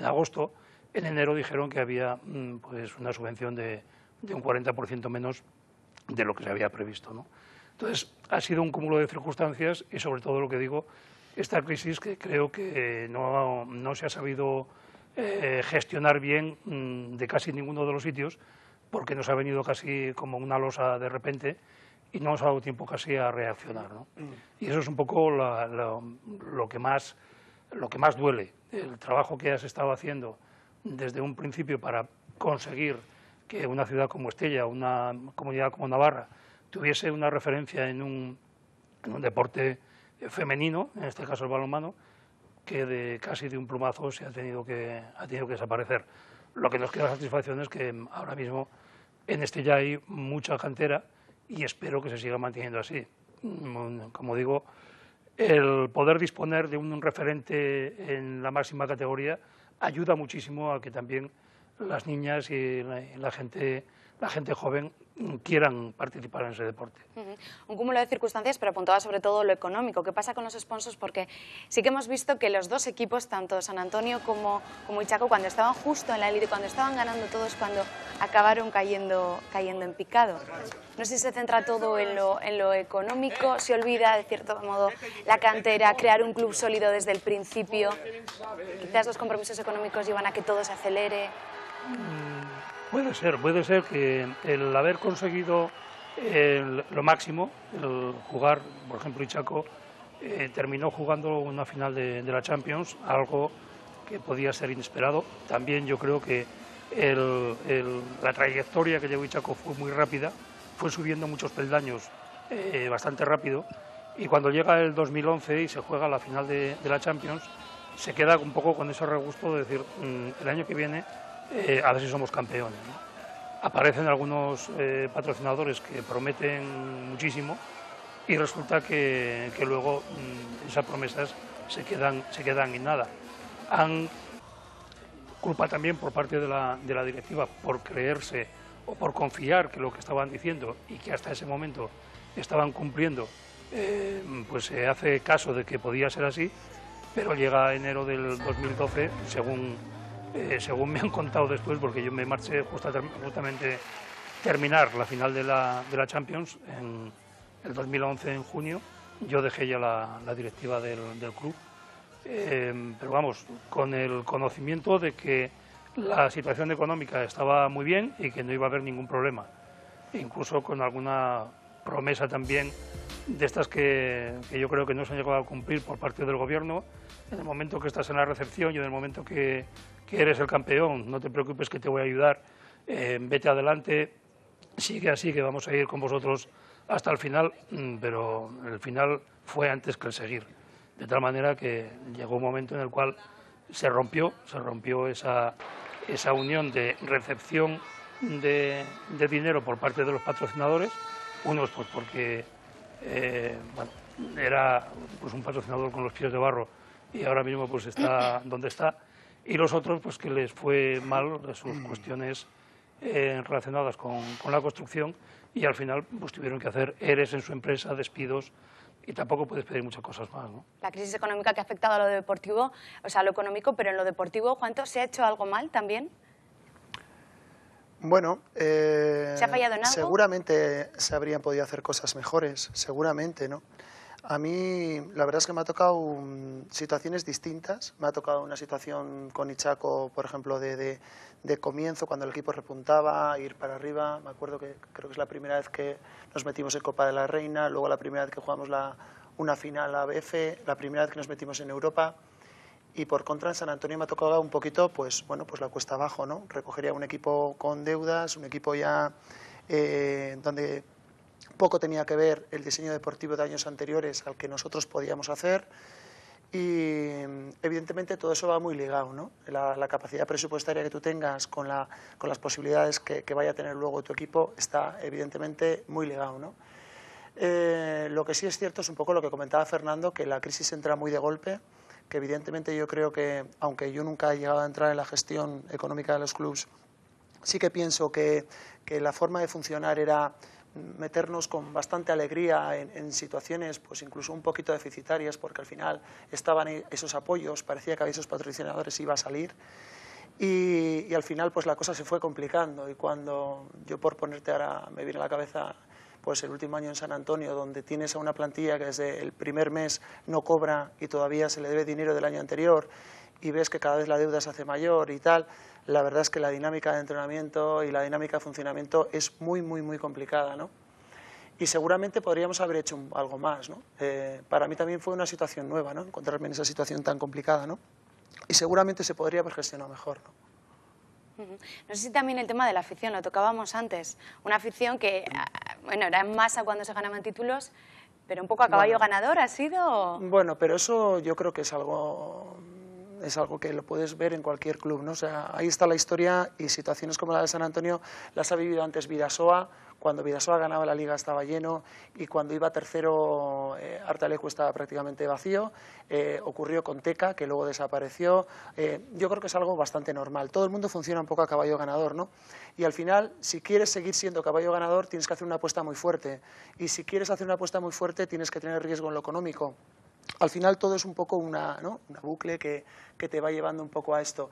agosto, en enero dijeron que había pues una subvención de un 40% menos de lo que se había previsto, ¿no? Entonces, ha sido un cúmulo de circunstancias y, sobre todo, lo que digo, esta crisis que creo que no se ha sabido gestionar bien de casi ninguno de los sitios, porque nos ha venido casi como una losa de repente y no nos ha dado tiempo casi a reaccionar, ¿no? Y eso es un poco lo que más duele, el trabajo que has estado haciendo desde un principio para conseguir que una ciudad como Estella, una comunidad como Navarra, tuviese una referencia en un deporte femenino, en este caso el balonmano, que casi de un plumazo ha tenido que desaparecer. Lo que nos queda satisfacción es que ahora mismo en Estella hay mucha cantera y espero que se siga manteniendo así. Como digo, el poder disponer de un referente en la máxima categoría ayuda muchísimo a que también las niñas y la gente joven quieran participar en ese deporte. Un cúmulo de circunstancias, pero apuntaba sobre todo lo económico. ¿Qué pasa con los sponsors? Porque sí que hemos visto que los dos equipos, tanto San Antonio como Ichaco, cuando estaban justo en la élite, cuando estaban ganando todos, cuando acabaron cayendo en picado. No sé si se centra todo en lo económico, se olvida, de cierto modo, la cantera, crear un club sólido desde el principio. Quizás los compromisos económicos llevan a que todo se acelere. Puede ser que el haber conseguido lo máximo, el jugar, por ejemplo, Ichaco terminó jugando una final de la Champions, algo que podía ser inesperado. También yo creo que la trayectoria que llevó Ichaco fue muy rápida, fue subiendo muchos peldaños bastante rápido, y cuando llega el 2011 y se juega la final de la Champions, se queda un poco con ese regusto de decir, el año que viene a ver si somos campeones, ¿no? Aparecen algunos patrocinadores que prometen muchísimo y resulta que luego esas promesas se quedan en nada. Culpa también por parte de la directiva por creerse o por confiar que lo que estaban diciendo y que hasta ese momento estaban cumpliendo, pues se hace caso de que podía ser así, pero llega enero del 2012, según me han contado después, porque yo me marché justamente terminar la final de la Champions en el 2011 en junio, yo dejé ya la directiva del club. Pero vamos, con el conocimiento de que la situación económica estaba muy bien y que no iba a haber ningún problema, incluso con alguna promesa también de estas que yo creo que no se han llegado a cumplir por parte del gobierno. En el momento que estás en la recepción y en el momento que eres el campeón, no te preocupes que te voy a ayudar, vete adelante, sigue así que vamos a ir con vosotros hasta el final, pero el final fue antes que el seguir. De tal manera que llegó un momento en el cual se rompió esa unión de recepción de dinero por parte de los patrocinadores, unos pues porque era pues un patrocinador con los pies de barro y ahora mismo pues está donde está, y los otros pues que les fue mal sus cuestiones relacionadas con la construcción y al final pues tuvieron que hacer ERES en su empresa, despidos, y tampoco puedes pedir muchas cosas más, ¿no? La crisis económica que ha afectado a lo deportivo, o sea, a lo económico, pero en lo deportivo, ¿cuánto se ha hecho algo mal también? Bueno, ¿se ha fallado en algo? Seguramente se habrían podido hacer cosas mejores, seguramente, ¿no? A mí la verdad es que me ha tocado situaciones distintas. Me ha tocado una situación con Ichaco, por ejemplo, de comienzo, cuando el equipo repuntaba, ir para arriba. Me acuerdo que creo que es la primera vez que nos metimos en Copa de la Reina, luego la primera vez que jugamos una final ABF, la primera vez que nos metimos en Europa. Y por contra en San Antonio me ha tocado un poquito, pues bueno, pues la cuesta abajo, ¿no? Recogería un equipo con deudas, un equipo ya donde poco tenía que ver el diseño deportivo de años anteriores al que nosotros podíamos hacer, y evidentemente todo eso va muy ligado, ¿no? La capacidad presupuestaria que tú tengas con las posibilidades que vaya a tener luego tu equipo está evidentemente muy ligado, ¿no? Lo que sí es cierto es un poco lo que comentaba Fernando, que la crisis entra muy de golpe, que evidentemente yo creo que, aunque yo nunca he llegado a entrar en la gestión económica de los clubes, sí que pienso que la forma de funcionar era meternos con bastante alegría en situaciones pues incluso un poquito deficitarias, porque al final estaban esos apoyos, parecía que había esos patrocinadores, iba a salir, y al final pues la cosa se fue complicando. Y cuando yo, por ponerte ahora, me viene a la cabeza pues el último año en San Antonio, donde tienes a una plantilla que desde el primer mes no cobra y todavía se le debe dinero del año anterior, y ves que cada vez la deuda se hace mayor y tal, la verdad es que la dinámica de entrenamiento y la dinámica de funcionamiento es muy, muy, muy complicada, ¿no? Y seguramente podríamos haber hecho algo más, ¿no? Para mí también fue una situación nueva, ¿no? Encontrarme en esa situación tan complicada, ¿no? Y seguramente se podría haber gestionado mejor, ¿no? No sé si también el tema de la afición, lo tocábamos antes, una afición que, bueno, era en masa cuando se ganaban títulos, pero un poco a caballo ganador ha sido... Bueno, pero eso yo creo que es algo que lo puedes ver en cualquier club, ¿no? O sea, ahí está la historia, y situaciones como la de San Antonio las ha vivido antes Bidasoa. Cuando Bidasoa ganaba la Liga estaba lleno, y cuando iba tercero Artalecu estaba prácticamente vacío. Ocurrió con Teca, que luego desapareció. Yo creo que es algo bastante normal. Todo el mundo funciona un poco a caballo ganador, ¿no? Y al final, si quieres seguir siendo caballo ganador, tienes que hacer una apuesta muy fuerte. Y si quieres hacer una apuesta muy fuerte, tienes que tener riesgo en lo económico. Al final todo es un poco una bucle que te va llevando un poco a esto.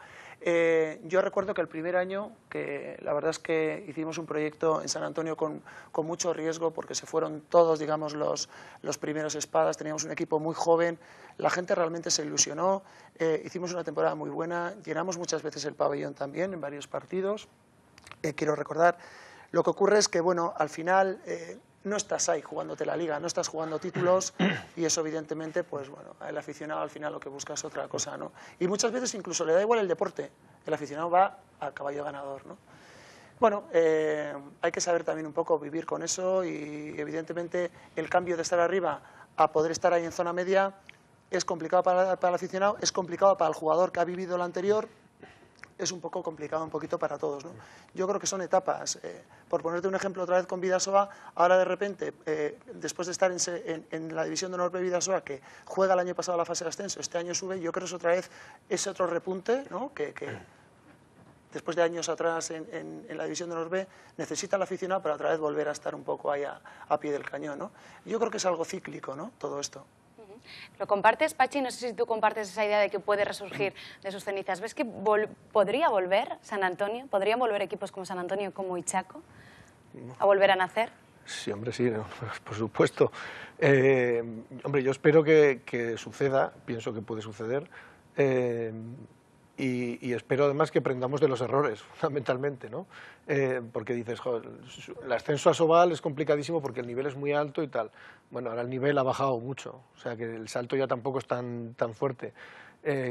Yo recuerdo que el primer año, que la verdad es que hicimos un proyecto en San Antonio con mucho riesgo, porque se fueron todos, digamos, los primeros espadas, teníamos un equipo muy joven, la gente realmente se ilusionó, hicimos una temporada muy buena, llenamos muchas veces el pabellón también en varios partidos. Quiero recordar, lo que ocurre es que, bueno, al final no estás ahí jugándote la liga, no estás jugando títulos y eso evidentemente, pues bueno, el aficionado al final lo que busca es otra cosa, ¿no? Y muchas veces incluso le da igual el deporte, el aficionado va al caballo ganador, ¿no? Bueno, hay que saber también un poco vivir con eso y evidentemente el cambio de estar arriba a poder estar ahí en zona media es complicado para el aficionado, es complicado para el jugador que ha vivido lo anterior, es un poco complicado un poquito para todos, ¿no? Yo creo que son etapas. Por ponerte un ejemplo otra vez con Bidasoa, ahora de repente, después de estar en la división de honor de Bidasoa, que juega el año pasado la fase de ascenso, este año sube, yo creo que es otra vez ese otro repunte, ¿no? que después de años atrás en la división de honor B, necesita el aficionado para otra vez volver a estar un poco ahí a pie del cañón, ¿no? Yo creo que es algo cíclico, ¿no? Todo esto. ¿Lo compartes, Pachi? No sé si tú compartes esa idea de que puede resurgir de sus cenizas. ¿Ves que podría volver San Antonio? ¿Podrían volver equipos como San Antonio, como Ichaco, a volver a nacer? Sí, hombre, sí, no, por supuesto. Hombre, yo espero que suceda, pienso que puede suceder, y espero además que aprendamos de los errores, fundamentalmente, ¿no? Porque dices, joder, el ascenso a Asobal es complicadísimo porque el nivel es muy alto y tal. Bueno, ahora el nivel ha bajado mucho, o sea que el salto ya tampoco es tan fuerte.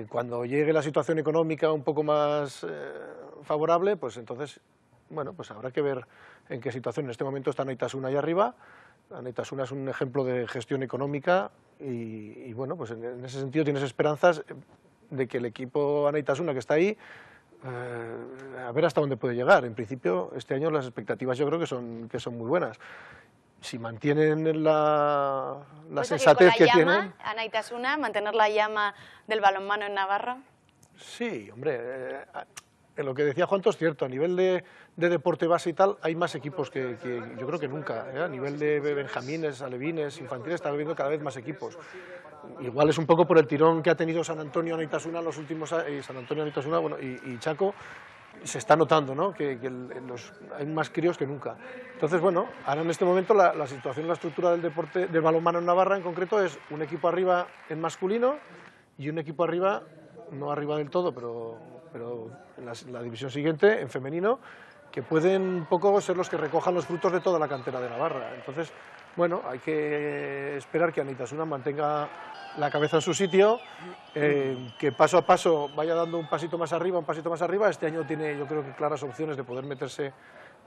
Cuando llegue la situación económica un poco más favorable, pues entonces, bueno, pues habrá que ver en qué situación. En este momento está Anaitasuna ahí arriba. Anaitasuna es un ejemplo de gestión económica y bueno, pues en ese sentido tienes esperanzas de que el equipo Anaitasuna que está ahí, a ver hasta dónde puede llegar. En principio, este año las expectativas yo creo que son muy buenas. Si mantienen la sensatez que tienen... Anaitasuna, mantener la llama del balonmano en Navarra. Sí, hombre, lo que decía Juanto es cierto, a nivel de deporte base y tal, hay más equipos que yo creo que nunca, ¿eh? A nivel de benjamines, alevines, infantiles, está habiendo cada vez más equipos. Igual es un poco por el tirón que ha tenido San Antonio Anaitasuna los últimos años, San Antonio Anaitasuna, bueno, y Chaco, se está notando, ¿no? que hay más críos que nunca. Entonces, bueno, ahora en este momento la situación, la estructura del deporte, del balonmano en Navarra en concreto es un equipo arriba en masculino y un equipo arriba, no arriba del todo, pero en la división siguiente, en femenino, que pueden un poco ser los que recojan los frutos de toda la cantera de Navarra. Entonces, bueno, hay que esperar que Anaitasuna mantenga la cabeza en su sitio, que paso a paso vaya dando un pasito más arriba, un pasito más arriba. Este año tiene, yo creo que claras opciones de poder meterse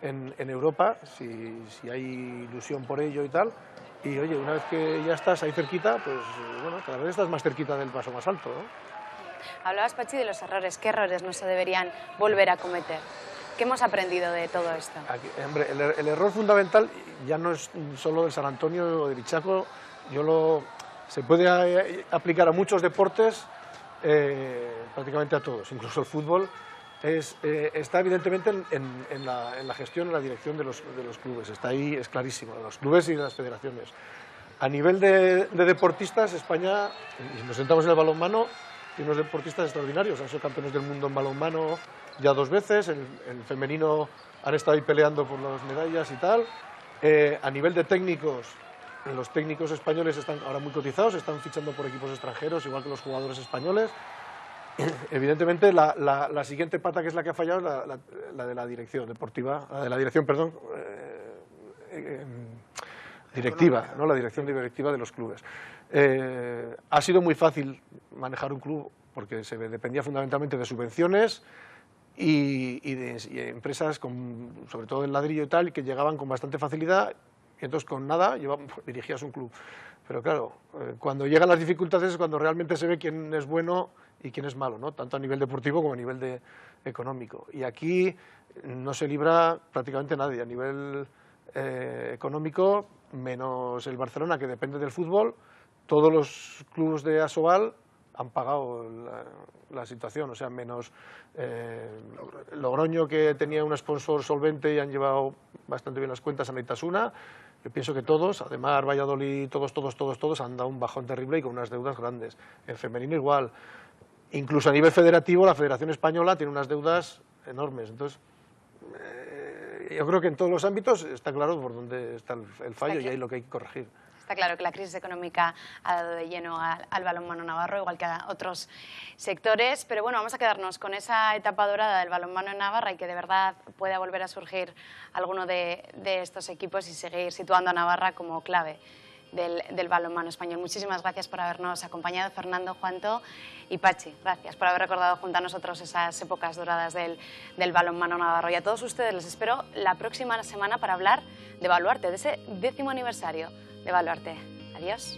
en Europa, si hay ilusión por ello y tal. Y oye, una vez que ya estás ahí cerquita, pues bueno, cada vez estás más cerquita del paso más alto, ¿no? Hablabas, Pachi, de los errores. ¿Qué errores no se deberían volver a cometer? ¿Qué hemos aprendido de todo esto? Hombre, el error fundamental ya no es solo del San Antonio o del Ichaco, se puede aplicar a muchos deportes, prácticamente a todos, incluso el fútbol. Está evidentemente en la gestión, en la dirección de los clubes, está ahí, es clarísimo, los clubes y las federaciones. A nivel de deportistas, España, y nos sentamos en el balonmano, tiene unos deportistas extraordinarios, han sido campeones del mundo en balonmano ya 2 veces, el femenino han estado ahí peleando por las medallas y tal. A nivel de técnicos, los técnicos españoles están ahora muy cotizados, están fichando por equipos extranjeros, igual que los jugadores españoles. Evidentemente, la siguiente pata, que es la que ha fallado, es la de la dirección deportiva, directiva, ¿no? La dirección directiva de los clubes. Ha sido muy fácil manejar un club porque dependía fundamentalmente de subvenciones y empresas, sobre todo del ladrillo y tal, que llegaban con bastante facilidad y entonces con nada dirigías un club. Pero claro, cuando llegan las dificultades es cuando realmente se ve quién es bueno y quién es malo, ¿no? Tanto a nivel deportivo como a nivel económico. Y aquí no se libra prácticamente nadie. A nivel económico, menos el Barcelona, que depende del fútbol, todos los clubes de Asobal han pagado la situación, o sea, menos Logroño, que tenía un sponsor solvente y han llevado bastante bien las cuentas, Anaitasuna. Yo pienso que todos, además Valladolid, todos han dado un bajón terrible y con unas deudas grandes. En femenino igual. Incluso a nivel federativo, la Federación Española tiene unas deudas enormes. Entonces, yo creo que en todos los ámbitos está claro por dónde está el fallo y ahí lo que hay que corregir. Está claro que la crisis económica ha dado de lleno al balonmano navarro, igual que a otros sectores, pero bueno, vamos a quedarnos con esa etapa dorada del balonmano en Navarra y que de verdad pueda volver a surgir alguno de estos equipos y seguir situando a Navarra como clave del balonmano español. Muchísimas gracias por habernos acompañado, Fernando, Juanto y Pachi. Gracias por haber recordado junto a nosotros esas épocas doradas del balonmano navarro. Y a todos ustedes les espero la próxima semana para hablar de Baluarte, de ese 10º aniversario de Baluarte. Adiós.